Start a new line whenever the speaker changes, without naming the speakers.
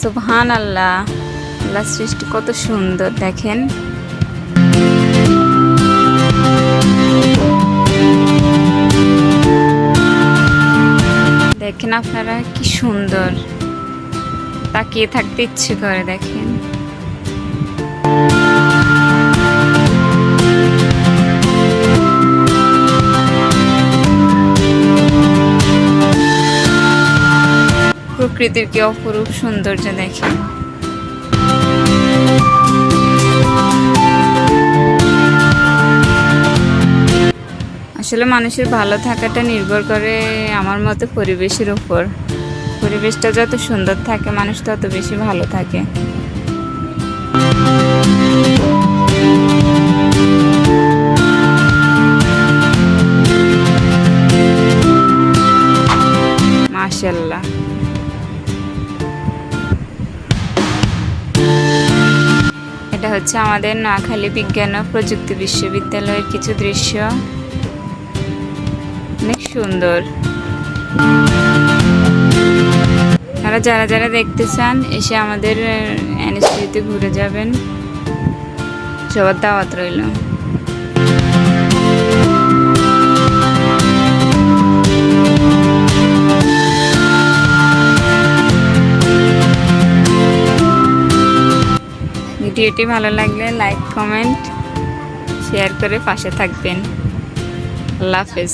সুবহানাল্লাহ, আল্লাহর সৃষ্টি কত সুন্দর দেখেন। দেখেন আপনারা কি সুন্দর, তাকিয়ে থাকতে ইচ্ছে করে দেখেন। প্রকৃতির কি অপরূপ সৌন্দর্য দেখেন। আসলে মানুষের ভালো থাকাটা নির্ভর করে আমার মতে পরিবেশের উপর। পরিবেশটা যত সুন্দর থাকে মানুষ তত বেশি ভালো থাকে। মাশাআল্লাহ। এটা হচ্ছে আমাদের নোয়াখালী বিজ্ঞান ও প্রযুক্তি বিশ্ববিদ্যালয়ের কিছু দৃশ্য। অনেক সুন্দর। আপনারা যারা যারা দেখতে চান এসে আমাদের এনএসপিতে ঘুরে যাবেন, সবার দাওয়াত রইল। ভিডিওটি ভালো লাগলে লাইক, কমেন্ট, শেয়ার করে পাশে থাকবেন। আল্লাহ হাফেজ।